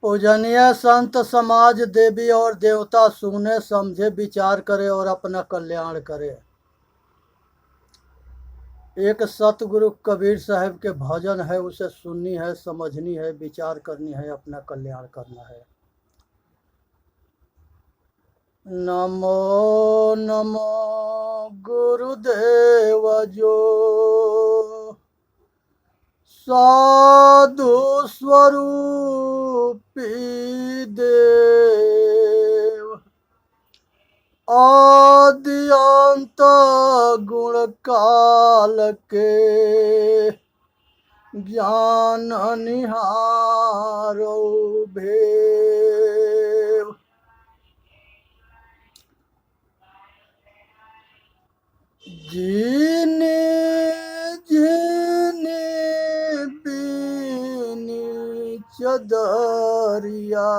पूजनीय संत समाज देवी और देवता सुने समझे विचार करे और अपना कल्याण करे। एक सतगुरु कबीर साहब के भजन है, उसे सुननी है, समझनी है, विचार करनी है, अपना कल्याण करना है। नमो नमो गुरुदेव जो साधु स्वरूपी देव, आदि अंत गुण काल के ज्ञान निहारो भेव। जीने जीने बीनी चदरिया,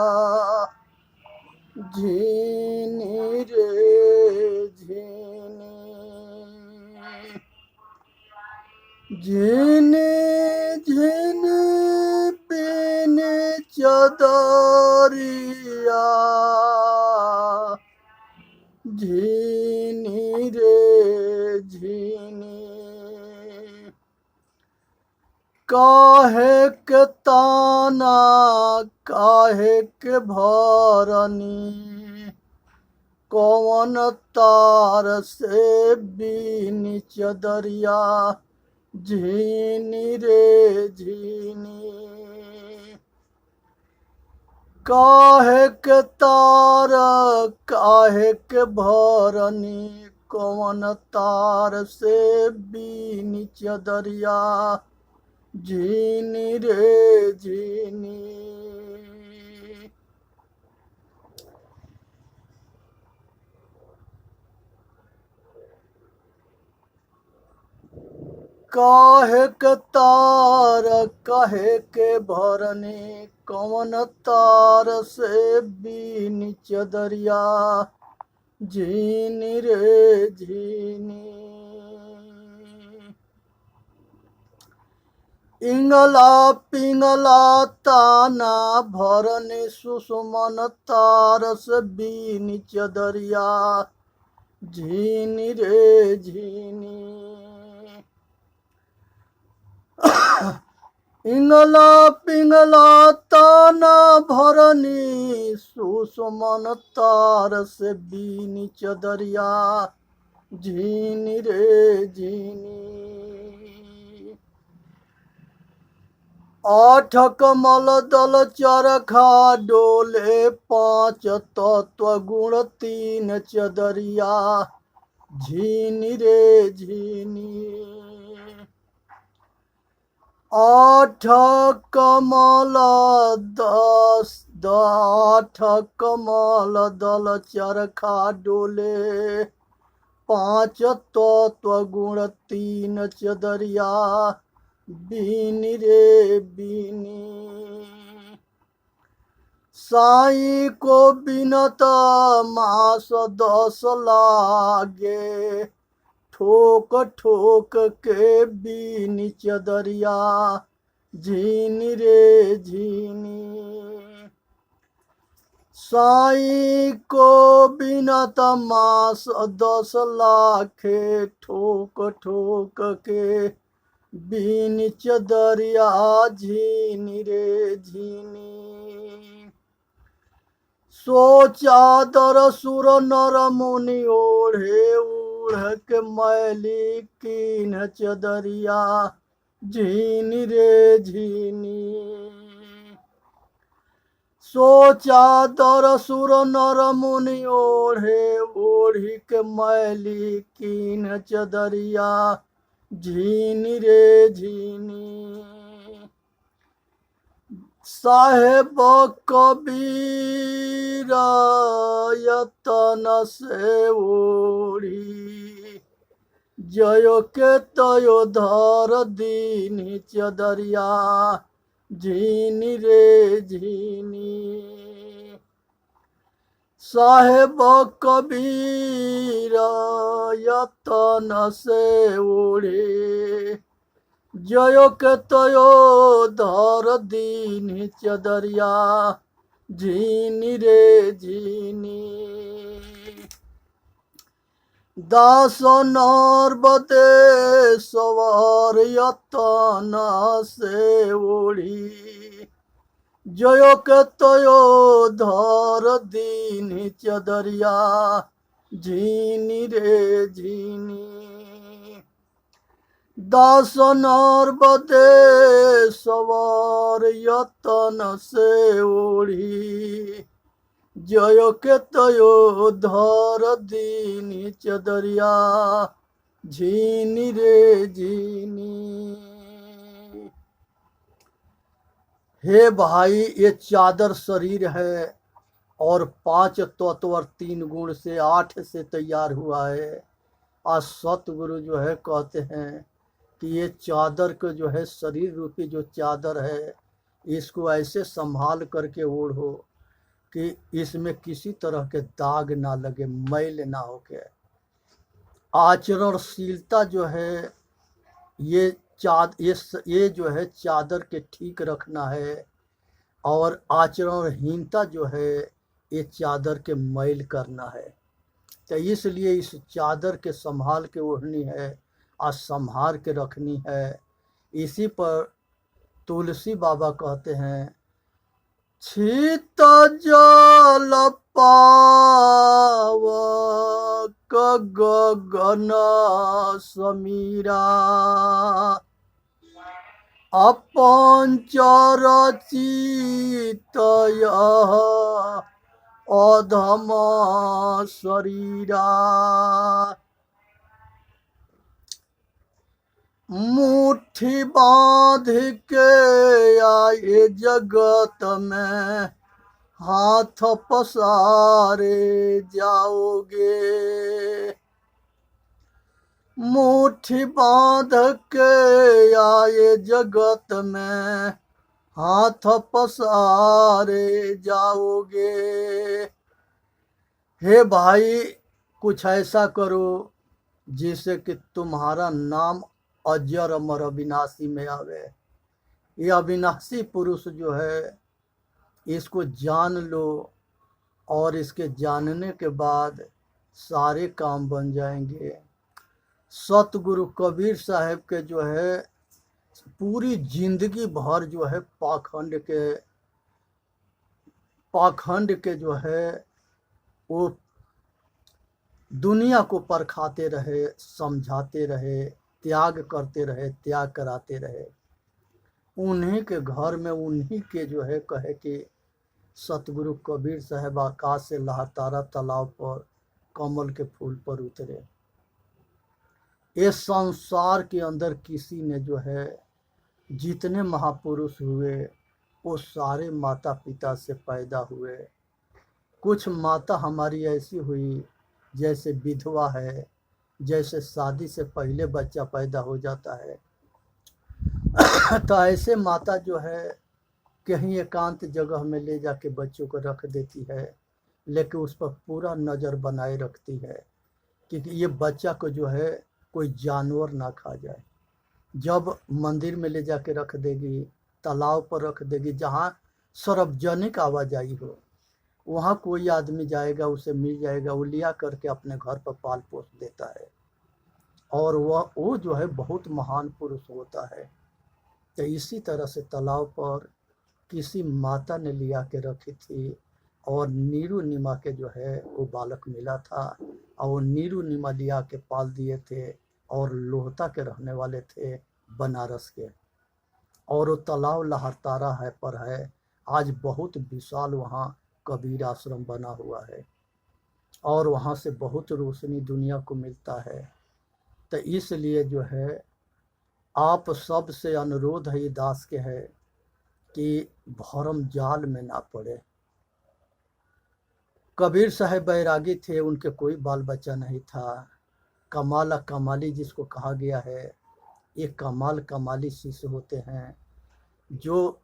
झीनी रे झीनी, झीनी झीनी बीनी चदरिया, झीनी रे झीनी। काहे के ताना काहे के भरनी, कौन तार से बीनी चदरिया, झीनी रे झीनी। काहे के तार काहे के भरनी, कौन तार से बीनी चदरिया, झीनी रे झीनी। काहे के तार काहे के भरनी, कौन तार से बीनी चदरिया, झीनी रे झीनी। इंगला पिंगला ताना भरनी, सुषमन तार से बीनी चदरिया, झीनी रे झीनी। इंगला पिंगला ताना भरनी, सुषमन तार से बीनी चदरिया, झीनी रे झीनी। आठ कमल दल चरखा डोले, पांच तत्व गुण तीन चदरिया, झीनी रे झीनी। आठ कमल आठ कमल दल चरखा डोले, पांच तत्व गुण तीन चदरिया, बीनी रे बीनी। साईं को बिनत मास 10 लागे, ठोक ठोक के बीनी चदरिया, झीनी रे झीनी। साईं को बिनत मास 10 लाखे, ठोक ठोक के बीनी चदरिया, झीनी रे झीनी। सो चादर सुर नर मुनि ओढ़े, ओढ़ के मैली कीन चदरिया, झीनी रे झीनी। सो चादर सुर नर मुनि ओढ़े, ओढ़ी के मैली कीन चदरिया, झीनी रे झीनी। साहेब कबीर यतन से ओढ़ी, जयो के तयो धर दीनी चदरिया, झीनी रे झीनी। साहेब कबीर यतन से ओढ़े, जयो के तयो धर दीनी चदरिया, झीनी रे झीनी। दास नर्बदे सवार यतन से ओढ़ी, जयो के तयो धर दीन चदरिया, झीनी रे झीनी। दास नर्बदे सवार यतन से ओढ़ी, जयो के तयो धर दीनी चदरिया, झीनी रे झीनी। हे भाई, ये चादर शरीर है और 5 तत्व और 3 गुण से 8 से तैयार हुआ है। आज सतगुरु जो है कहते हैं कि ये चादर को जो है शरीर रूपी जो चादर है, इसको ऐसे संभाल करके ओढ़ो कि इसमें किसी तरह के दाग ना लगे, मैल ना होके। आचरणशीलता जो है ये जो है चादर के ठीक रखना है, और आचरणहीनता जो है ये चादर के मैल करना है। तो इसलिए इस चादर के संभाल के ओढ़नी है और संभाल के रखनी है। इसी पर तुलसी बाबा कहते हैं, शीत जल पावक गगन समीरा, अपंचर चित अधम शरीरा। मुट्ठी बांध के आए जगत में, हाथ पसारे जाओगे। मुट्ठी बांध के आए जगत में, हाथ पसारे जाओगे। हे भाई, कुछ ऐसा करो जिससे कि तुम्हारा नाम अजर अमर अविनाशी में आवे। ये अविनाशी पुरुष जो है, इसको जान लो, और इसके जानने के बाद सारे काम बन जाएंगे। सतगुरु कबीर साहब के जो है पूरी जिंदगी भर जो है पाखंड के जो है वो दुनिया को परखाते रहे, समझाते रहे, त्याग करते रहे, त्याग कराते रहे। उन्हीं के घर में उन्हीं के जो है कहे कि सतगुरु कबीर साहब आकाश से लहतारा तालाब पर कमल के फूल पर उतरे। ये संसार के अंदर किसी ने जो है जितने महापुरुष हुए वो सारे माता पिता से पैदा हुए। कुछ माता हमारी ऐसी हुई जैसे विधवा है, जैसे शादी से पहले बच्चा पैदा हो जाता है। तो ऐसे माता जो है कहीं एकांत जगह में ले जाके बच्चों को रख देती है, लेकिन उस पर पूरा नज़र बनाए रखती है कि ये बच्चा को जो है कोई जानवर ना खा जाए। जब मंदिर में ले जाके रख देगी, तालाब पर रख देगी, जहाँ सार्वजनिक आवाजाही हो, वहाँ कोई आदमी जाएगा, उसे मिल जाएगा, वो लिया करके अपने घर पर पाल पोस देता है। और वो जो है बहुत महान पुरुष होता है। तो इसी तरह से तालाब पर किसी माता ने लिया के रखी थी, और नीरू नीमा के जो है वो बालक मिला था, और वो नीरू नीमा लिया के पाल दिए थे, और लोहता के रहने वाले थे बनारस के। और वो तालाब लहरतारा है पर है, आज बहुत विशाल वहाँ कबीर आश्रम बना हुआ है, और वहाँ से बहुत रोशनी दुनिया को मिलता है। तो इसलिए जो है आप सब से अनुरोध है दास के है कि भरम जाल में ना पड़े। कबीर साहब बैरागी थे, उनके कोई बाल बच्चा नहीं था। कमाल कमाली जिसको कहा गया है, ये कमाल कमाली शिष्य होते हैं। जो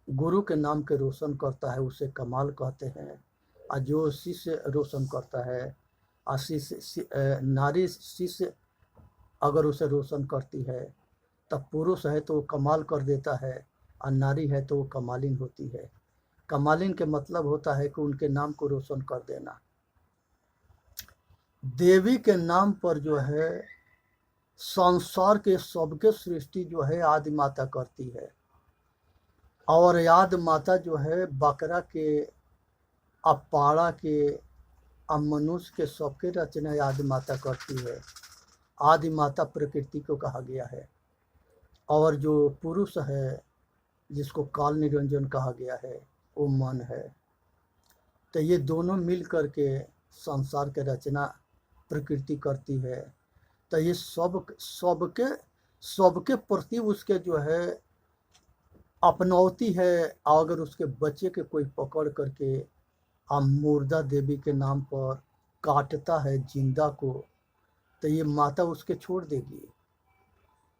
गुरु के नाम के रोशन करता है उसे कमाल कहते हैं, और जो शिष्य रोशन करता है, नारी शिष्य अगर उसे रोशन करती है, तब पुरुष है तो वो कमाल कर देता है, और नारी है तो वो कमालिन होती है। कमालिन के मतलब होता है कि उनके नाम को रोशन कर देना। देवी के नाम पर जो है संसार के सबके सृष्टि जो है आदि माता करती है, और आदि माता जो है बकरा के, अपाड़ा के, अब मनुष्य के सबके रचना आदि माता करती है। आदि माता प्रकृति को कहा गया है, और जो पुरुष है जिसको काल निरंजन कहा गया है वो मन है। तो ये दोनों मिल करके संसार के रचना प्रकृति करती है। तो ये सबके प्रति उसके जो है अपनौती है। अगर उसके बच्चे के कोई पकड़ करके मुर्दा देवी के नाम पर काटता है जिंदा को, तो ये माता उसके छोड़ देगी?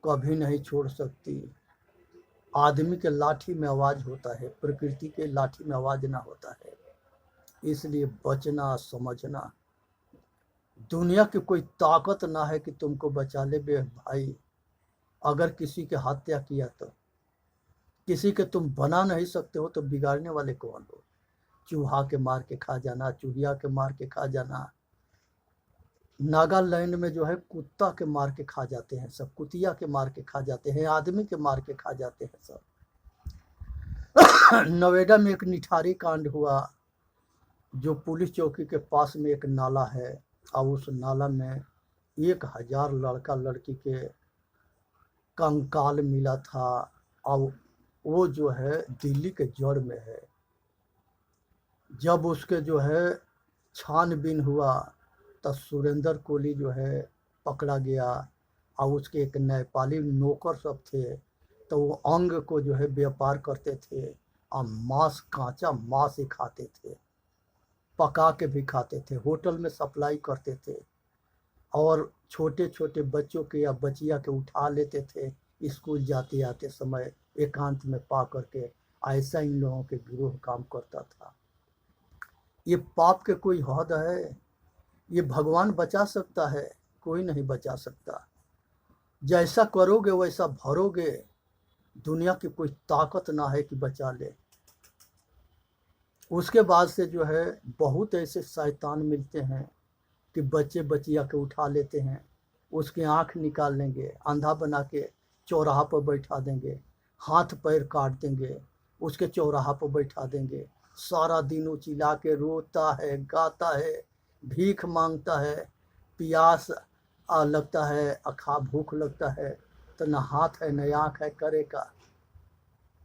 कभी नहीं छोड़ सकती। आदमी के लाठी में आवाज होता है, प्रकृति के लाठी में आवाज ना होता है। इसलिए बचना, समझना। दुनिया की कोई ताकत ना है कि तुमको बचा ले बे भाई। अगर किसी के हत्या किया तो किसी के तुम बना नहीं सकते हो, तो बिगाड़ने वाले कौन हो? चूहा के मार के खा जाना, चूहिया के मार के खा जाना। नागालैंड में जो है कुत्ता के मार के खा जाते हैं सब, कुतिया के मार के खा जाते हैं, आदमी के मार के खा जाते हैं सब। नोएडा में एक निठारी कांड हुआ, जो पुलिस चौकी के पास में एक नाला है, और उस नाला में 1000 लड़का लड़की के कंकाल मिला था, और वो जो है दिल्ली के जड़ में है। जब उसके जो है छानबीन हुआ तब सुरेंद्र कोहली जो है पकड़ा गया, और उसके एक नेपाली नौकर सब थे, तो वो अंग को जो है व्यापार करते थे, और मांस, कांचा मांस ही खाते थे, पका के भी खाते थे, होटल में सप्लाई करते थे, और छोटे छोटे बच्चों के या बचिया के उठा लेते थे स्कूल जाते आते समय, एकांत में पा करके। ऐसा इन लोगों के गिरोह काम करता था। ये पाप के कोई हद है? ये भगवान बचा सकता है? कोई नहीं बचा सकता। जैसा करोगे वैसा भरोगे। दुनिया की कोई ताकत ना है कि बचा ले। उसके बाद से जो है बहुत ऐसे शैतान मिलते हैं कि बच्चे बचिया के उठा लेते हैं, उसके आँख निकाल लेंगे, अंधा बना के चौराहा पर बैठा देंगे, हाथ पैर काट देंगे, उसके चौराहा पर बैठा देंगे। सारा दिन वो चिल्ला के रोता है, गाता है, भीख मांगता है, प्यास लगता है, अखा भूख लगता है, तो न हाथ है न आँख है, करे का।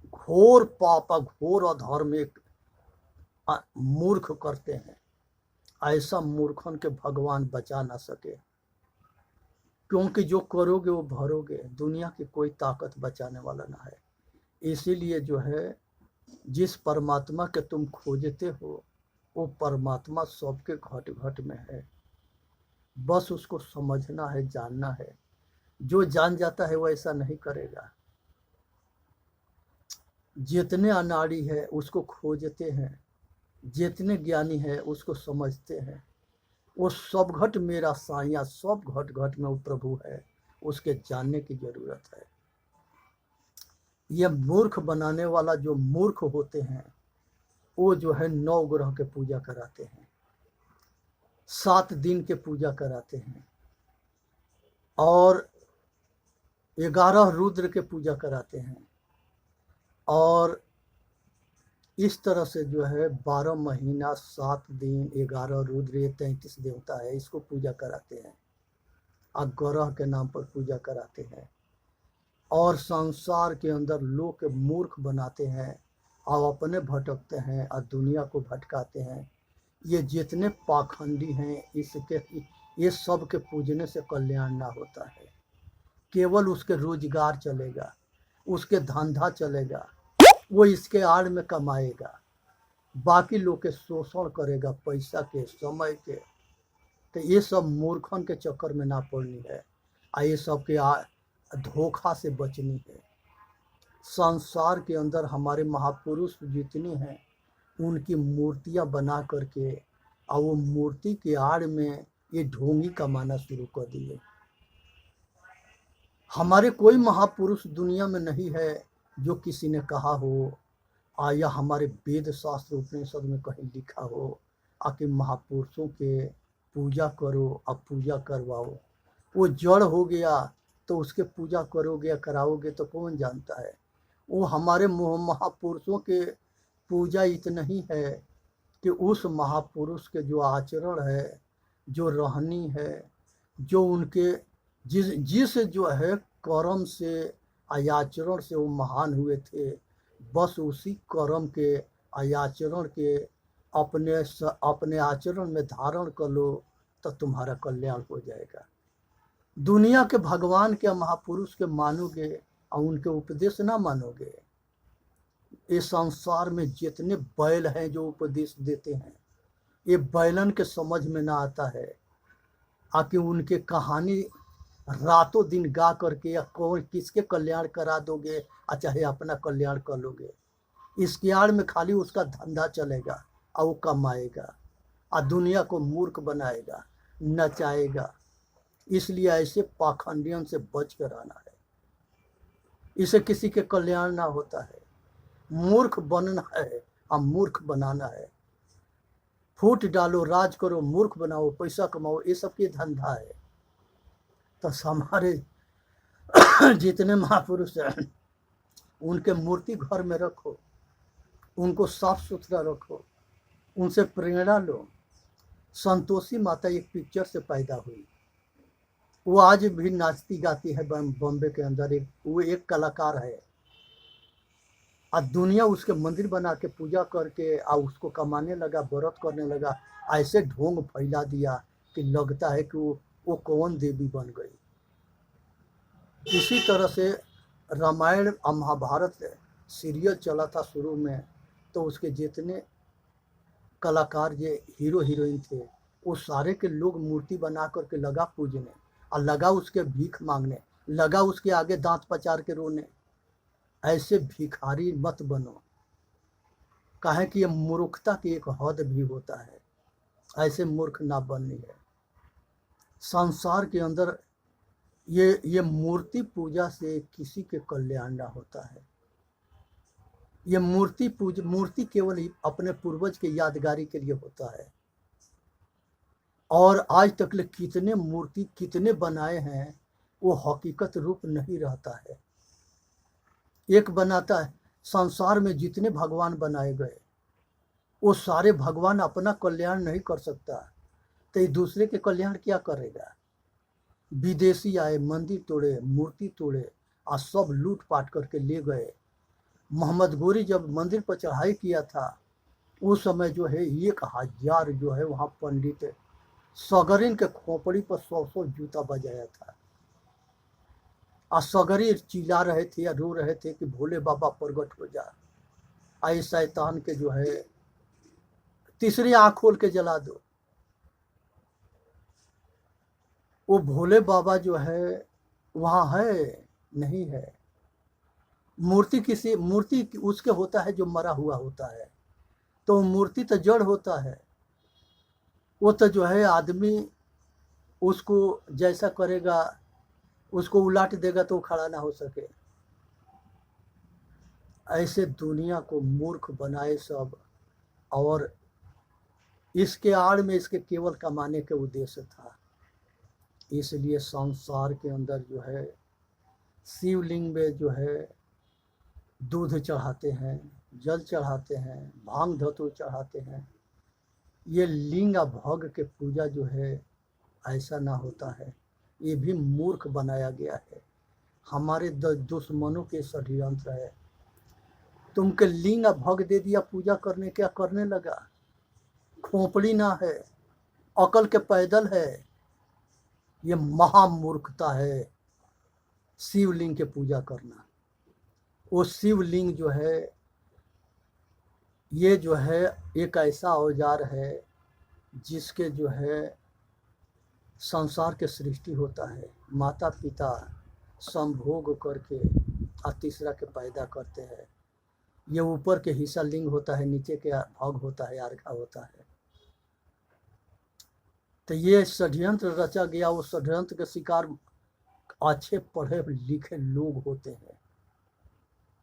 घोर पाप, घोर अधर्मिक मूर्ख करते हैं। ऐसा मूर्खन के भगवान बचा ना सके, क्योंकि जो करोगे वो भरोगे। दुनिया की कोई ताकत बचाने वाला ना है। इसीलिए जो है जिस परमात्मा के तुम खोजते हो वो परमात्मा सबके घट घट में है। बस उसको समझना है, जानना है। जो जान जाता है वो ऐसा नहीं करेगा। जितने अनाड़ी है उसको खोजते हैं, जितने ज्ञानी है उसको समझते हैं। वो सब घट मेरा साइया, सब घट घट में वो प्रभु है, उसके जानने की जरूरत है। ये मूर्ख बनाने वाला जो मूर्ख होते हैं वो जो है 9 ग्रह के पूजा कराते हैं, 7 दिन के पूजा कराते हैं, और 11 रुद्र के पूजा कराते हैं, और इस तरह से जो है 12 महीना 7 दिन 11 रुद्र, ये 33 देवता है, इसको पूजा कराते हैं, और ग्रह के नाम पर पूजा कराते हैं, और संसार के अंदर लोग के मूर्ख बनाते हैं, और अपने भटकते हैं और दुनिया को भटकाते हैं। ये जितने पाखंडी हैं इसके, ये सब के पूजने से कल्याण ना होता है। केवल उसके रोजगार चलेगा, उसके धंधा चलेगा, वो इसके आड़ में कमाएगा, बाकी लोग के शोषण करेगा, पैसा के, समय के। तो ये सब मूर्खन के चक्कर में ना पड़नी है, और ये सब के धोखा से बचनी है। संसार के अंदर हमारे महापुरुष जितने हैं उनकी मूर्तियां बना करके, और वो मूर्ति के आड़ में ये ढोंगी कमाना शुरू कर दिए। हमारे कोई महापुरुष दुनिया में नहीं है जो किसी ने कहा हो आया हमारे वेद शास्त्र उपनिषद में कहीं लिखा हो आके महापुरुषों के पूजा करो, अब पूजा करवाओ। वो जड़ हो गया तो उसके पूजा करोगे या कराओगे तो कौन जानता है। वो हमारे महापुरुषों के पूजा इतना ही है कि उस महापुरुष के जो आचरण है, जो रहनी है, जो उनके जिस जिस जो है कर्म से आचरण से वो महान हुए थे, बस उसी कर्म के आचरण के अपने आचरण में धारण कर लो तो तुम्हारा कल्याण हो जाएगा। दुनिया के भगवान के महापुरुष के मानोगे और उनके उपदेश ना मानोगे। इस संसार में जितने बैल हैं जो उपदेश देते हैं, ये बैलन के समझ में ना आता है आकि उनके कहानी रातों दिन गा करके या कौन किसके कल्याण करा दोगे और चाहे अपना कल्याण कर लोगे। इसके आड़ में खाली उसका धंधा चलेगा और वो कमाएगा और दुनिया को मूर्ख बनाएगा, नचाएगा। इसलिए ऐसे पाखंडियन से बच कर रहना है। इसे किसी के कल्याण ना होता है। मूर्ख बनना है और मूर्ख बनाना है। फूट डालो, राज करो, मूर्ख बनाओ, पैसा कमाओ, ये सब के धंधा है। तो हमारे जितने महापुरुष हैं उनके मूर्ति घर में रखो, उनको साफ सुथरा रखो, उनसे प्रेरणा लो। संतोषी माता एक पिक्चर से पैदा हुई, वो आज भी नाचती गाती है बॉम्बे के अंदर। वो एक कलाकार है और दुनिया उसके मंदिर बना के पूजा करके और उसको कमाने लगा, व्रत करने लगा। ऐसे ढोंग फैला दिया कि लगता है कि वो कौन देवी बन गई। इसी तरह से रामायण और महाभारत सीरियल चला था शुरू में, तो उसके जितने कलाकार ये हीरो हीरोइन थे वो सारे के लोग मूर्ति बना करके लगा पूजने और लगा उसके भीख मांगने, लगा उसके आगे दांत पचार के रोने। ऐसे भिखारी मत बनो, काहे कि ये मूर्खता की एक हद भी होता है। ऐसे मूर्ख ना बननी है। संसार के अंदर ये मूर्ति पूजा से किसी के कल्याण ना होता है। ये मूर्ति केवल अपने पूर्वज के यादगारी के लिए होता है। और आज तक ले कितने मूर्ति कितने बनाए हैं, वो हकीकत रूप नहीं रहता है। एक बनाता है, संसार में जितने भगवान बनाए गए वो सारे भगवान अपना कल्याण नहीं कर सकता, तो ये दूसरे के कल्याण क्या करेगा। विदेशी आए, मंदिर तोड़े, मूर्ति तोड़े और सब लूट पाट करके ले गए। मोहम्मद गोरी जब मंदिर पर चढ़ाई किया था उस समय जो है 1000 जो है वहाँ पंडित सगरिन के खोपड़ी पर 100 जूता बजाया था और सगरी चिल्ला रहे थे या रो रहे थे कि भोले बाबा प्रगट हो जा, आई शैतान के जो है तीसरी आँख खोल के जला दो। वो भोले बाबा जो है वहाँ है नहीं है। मूर्ति उसके होता है जो मरा हुआ होता है, तो मूर्ति तो जड़ होता है। वो तो जो है आदमी उसको जैसा करेगा, उसको उलाट देगा तो खड़ा ना हो सके। ऐसे दुनिया को मूर्ख बनाए सब, और इसके आड़ में इसके केवल कमाने के उद्देश्य था। इसलिए संसार के अंदर जो है शिवलिंग में जो है दूध चढ़ाते हैं, जल चढ़ाते हैं, भांग धतूर चढ़ाते हैं। ये लिंग भोग के पूजा जो है ऐसा ना होता है। ये भी मूर्ख बनाया गया है, हमारे दुश्मनों के षड्यंत्र है। तुमके लिंग भोग दे दिया, पूजा करने क्या करने लगा। खोपड़ी ना है, अकल के पैदल है। ये महामूर्खता है शिवलिंग के पूजा करना। वो शिवलिंग जो है ये जो है एक ऐसा औजार है जिसके जो है संसार के सृष्टि होता है। माता पिता संभोग करके और तीसरा के पैदा करते हैं। ये ऊपर के हिस्सा लिंग होता है, नीचे के भोग होता है, अर्घा होता है। तो ये षड्यंत्र रचा गया। वो षड्यंत्र के शिकार अच्छे पढ़े लिखे लोग होते हैं।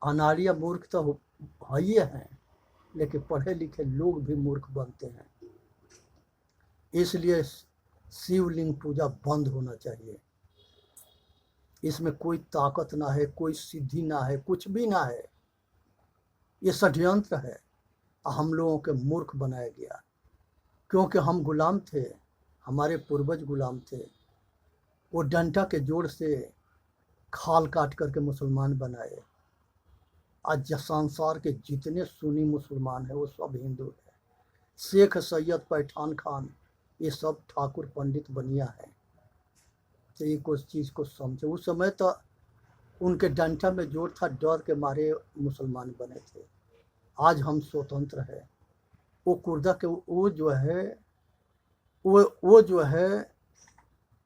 अनाड़िया मूर्ख तो भाइये हैं, लेकिन पढ़े लिखे लोग भी मूर्ख बनते हैं। इसलिए शिवलिंग पूजा बंद होना चाहिए। इसमें कोई ताकत ना है, कोई सिद्धि ना है, कुछ भी ना है। ये षड्यंत्र है, हम लोगों के मूर्ख बनाया गया, क्योंकि हम गुलाम थे, हमारे पूर्वज गुलाम थे। वो डंटा के जोड़ से खाल काट करके मुसलमान बनाए। आज संसार के जितने सुन्नी मुसलमान हैं वो सब हिंदू हैं। शेख सैयद पठान खान ये सब ठाकुर पंडित बनिया है। तो एक उस चीज़ को समझे। उस समय तो उनके डंठा में जोर था, डर के मारे मुसलमान बने थे। आज हम स्वतंत्र है। वो कुर्दा के वो जो है वो जो है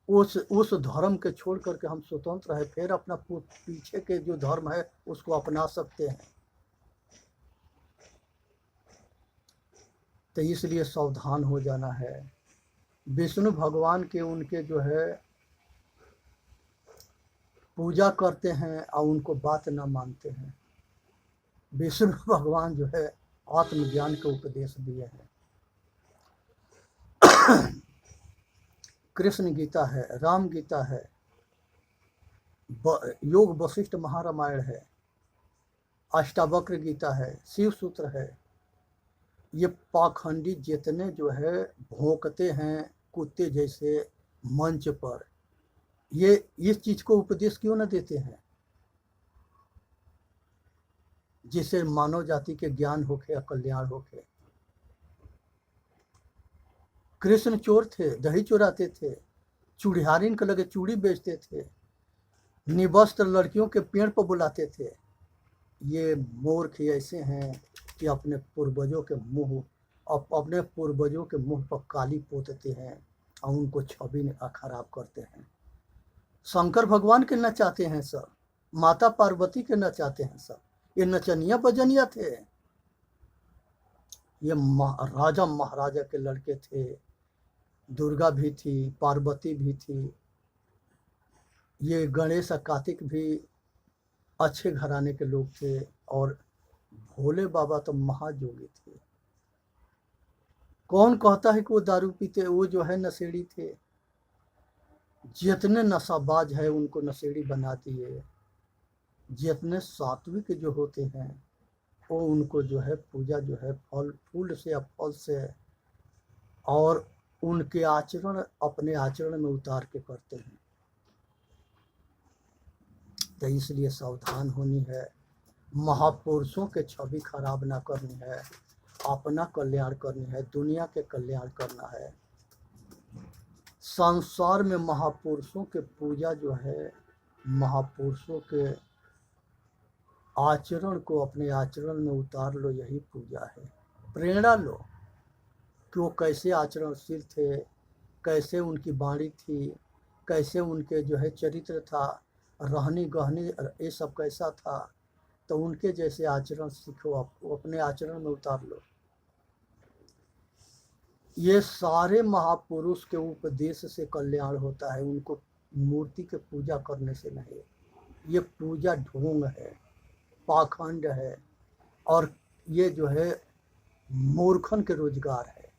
उस धर्म के छोड़ करके हम स्वतंत्र है, फिर अपना पीछे के जो धर्म है उसको अपना सकते हैं। तो इसलिए सावधान हो जाना है। विष्णु भगवान के उनके जो है पूजा करते हैं और उनको बात ना मानते हैं। विष्णु भगवान जो है आत्मज्ञान के उपदेश दिए हैं। कृष्ण गीता है, राम गीता है, योग वशिष्ठ महारामायण है, अष्टावक्र गीता है, शिव सूत्र है। ये पाखंडी जितने जो है भौंकते हैं कुत्ते जैसे मंच पर, ये इस चीज को उपदेश क्यों न देते हैं, जिससे मानव जाति के ज्ञान होके या कल्याण होके। कृष्ण चोर थे, दही चुराते थे, चूड़िहारिन के लगे चूड़ी बेचते थे, निवस्त्र लड़कियों के पेड़ पर बुलाते थे। ये मूर्ख ऐसे हैं कि अपने पूर्वजों के मुंह पर काली पोतते हैं और उनको छवि खराब करते हैं। शंकर भगवान के नचाते हैं सब, माता पार्वती के नचाते हैं सब। ये नचनिया बजनिया थे। ये राजा महाराजा के लड़के थे। दुर्गा भी थी, पार्वती भी थी। ये गणेश कार्तिक भी अच्छे घराने के लोग थे। और भोले बाबा तो महायोगी थे। कौन कहता है कि वो दारू पीते? वो जो है नशेड़ी थे। जितने नशाबाज है उनको नशेड़ी बना दिए। जितने सात्विक जो होते हैं वो उनको जो है पूजा जो है फल फूल से या फल से और उनके आचरण अपने आचरण में उतार के करते हैं। तो इसलिए सावधान होनी है। महापुरुषों के छवि खराब ना करनी है, अपना कल्याण करनी है, दुनिया के कल्याण करना है। संसार में महापुरुषों के पूजा जो है, महापुरुषों के आचरण को अपने आचरण में उतार लो, यही पूजा है। प्रेरणा लो कि वो कैसे आचरणशील थे, कैसे उनकी वाणी थी, कैसे उनके जो है चरित्र था, रहनी गहनी ये सब कैसा था। तो उनके जैसे आचरण सीखो, आप अपने आचरण में उतार लो। ये सारे महापुरुष के उपदेश से कल्याण होता है, उनको मूर्ति के पूजा करने से नहीं। ये पूजा ढोंग है, पाखंड है, और ये जो है मूर्खन के रोजगार है।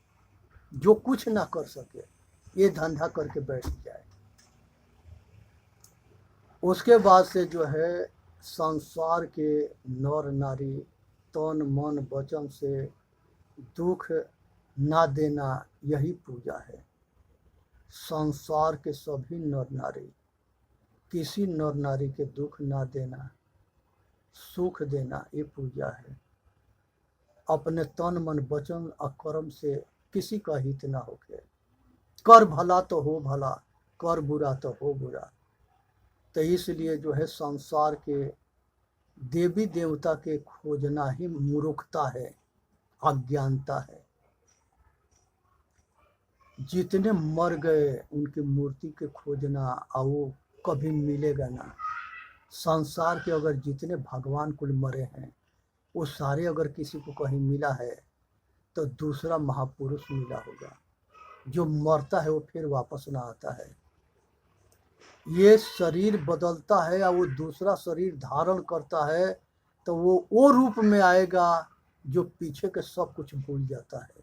जो कुछ ना कर सके ये धंधा करके बैठ जाए। उसके बाद से जो है संसार के नर नारी तन मन वचन से दुख ना देना, यही पूजा है। संसार के सभी नर नारी, किसी नर नारी के दुख ना देना, सुख देना, ये पूजा है। अपने तन मन वचन और कर्म से किसी का हित ना होके। कर भला तो हो भला, कर बुरा तो हो बुरा। तो इसलिए जो है संसार के देवी देवता के खोजना ही मूर्खता है, अज्ञानता है। जितने मर गए उनकी मूर्ति के खोजना और वो कभी मिलेगा ना। संसार के अगर जितने भगवान कुल मरे हैं वो सारे अगर किसी को कहीं मिला है तो दूसरा महापुरुष मिला होगा। जो मरता है वो फिर वापस ना आता है। ये शरीर बदलता है और वो दूसरा शरीर धारण करता है, तो वो रूप में आएगा जो पीछे के सब कुछ भूल जाता है।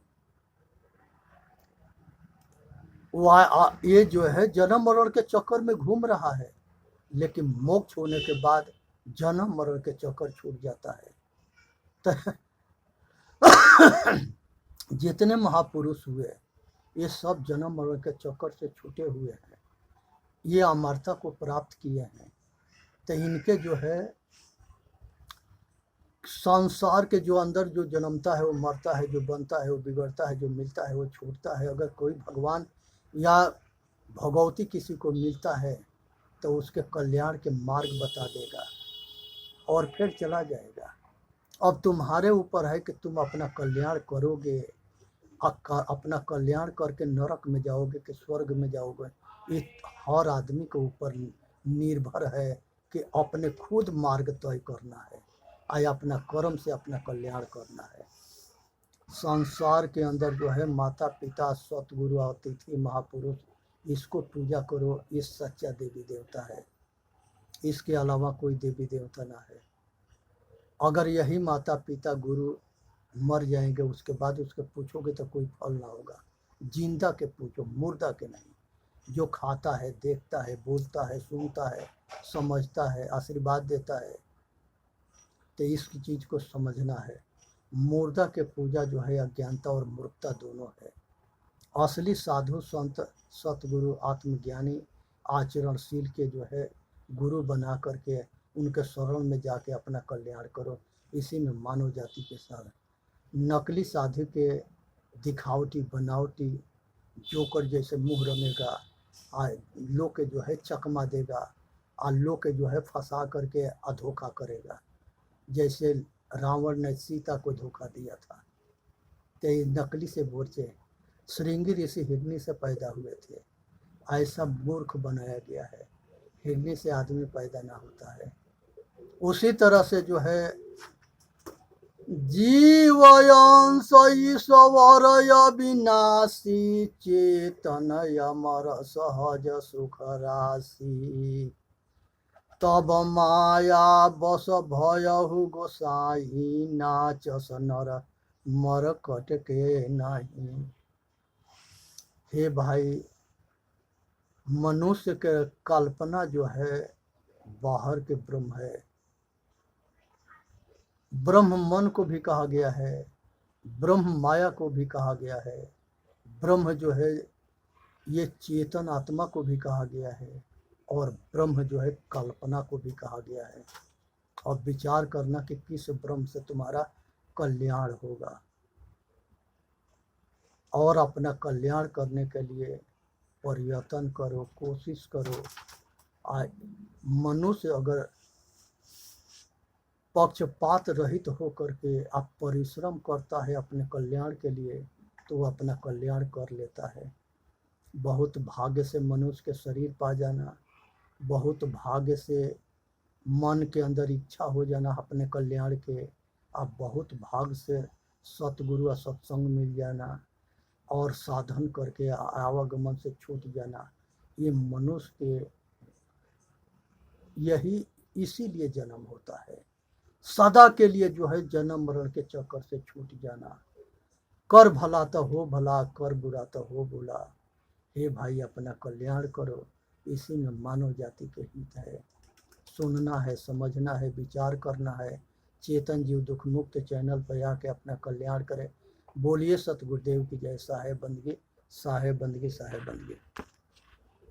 ये जो है जन्म मरण के चक्कर में घूम रहा है, लेकिन मोक्ष होने के बाद जन्म मरण के चक्कर छूट जाता है। तो जितने महापुरुष हुए ये सब जन्म मरण के चक्कर से छूटे हुए हैं, ये अमरता को प्राप्त किए हैं। तो इनके जो है संसार के जो अंदर जो जन्मता है वो मरता है, जो बनता है वो बिगड़ता है, जो मिलता है वो छूटता है। अगर कोई भगवान या भगवती किसी को मिलता है तो उसके कल्याण के मार्ग बता देगा और फिर चला जाएगा। अब तुम्हारे ऊपर है कि तुम अपना कल्याण करोगे, अपना कल्याण करके नरक में जाओगे कि स्वर्ग में जाओगे। ये हर आदमी के ऊपर निर्भर है कि अपने खुद मार्ग तय करना है, या अपना कर्म से अपना कल्याण करना है। संसार के अंदर जो है माता पिता सतगुरु अतिथि महापुरुष, इसको पूजा करो, ये सच्चा देवी देवता है। इसके अलावा कोई देवी देवता ना है। अगर यही माता पिता गुरु मर जाएंगे उसके बाद उसके पूछोगे तो कोई फल ना होगा। जिंदा के पूछो, मुर्दा के नहीं। जो खाता है, देखता है, बोलता है, सुनता है, समझता है, आशीर्वाद देता है, तो इस चीज को समझना है। मुर्दा के पूजा जो है अज्ञानता और मूर्खता दोनों है। असली साधु संत सतगुरु आत्मज्ञानी आचरणशील के जो है गुरु बना करके उनके शरण में जाके अपना कल्याण करो। इसी में मानव जाति के साथ नकली साधु के दिखावटी बनावटी जोकर जैसे मुँह रमेगा, लोग के जो है चकमा देगा, लोग के जो है फंसा करके अधोखा करेगा। जैसे रावण ने सीता को धोखा दिया था, तो नकली से बोरचे श्रृंगी ऋषि हिरनी से पैदा हुए थे। ऐसा मूर्ख बनाया गया है। हिरनी से आदमी पैदा ना होता है। उसी तरह से जो है जीवयंस ईश्वर विनाशी चेतन अमर सहज सुख राशि तब माया बस भयहु गोसाई नाचस नर मर कट के नहीं। हे भाई, मनुष्य के कल्पना जो है बाहर के ब्रह्म है। ब्रह्म मन को भी कहा गया है, ब्रह्म माया को भी कहा गया है, ब्रह्म जो है ये चेतन आत्मा को भी कहा गया है, और ब्रह्म जो है कल्पना को भी कहा गया है। और विचार करना कि किस ब्रह्म से तुम्हारा कल्याण होगा, और अपना कल्याण करने के लिए प्रयत्न करो, कोशिश करो। मनुष्य अगर पक्षपात रहित होकर के आप परिश्रम करता है अपने कल्याण के लिए, तो वह अपना कल्याण कर लेता है। बहुत भाग्य से मनुष्य के शरीर पा जाना, बहुत भाग्य से मन के अंदर इच्छा हो जाना अपने कल्याण के, आप बहुत भाग्य से सतगुरु और सत्संग मिल जाना और साधन करके आवागमन से छूट जाना। ये मनुष्य के यही इसीलिए जन्म होता है, सदा के लिए जो है जन्म मरण के चक्कर से छूट जाना। कर भला तो हो भला, कर बुरा तो हो बुरा। हे भाई, अपना कल्याण करो, इसी में मानव जाति के हित है। सुनना है, समझना है, विचार करना है। चेतन जीव दुख मुक्त चैनल पर आके अपना कल्याण करें। बोलिए सतगुरुदेव की जय। साहेब बंदगी, साहेब बंदगी, साहेब बंदगी।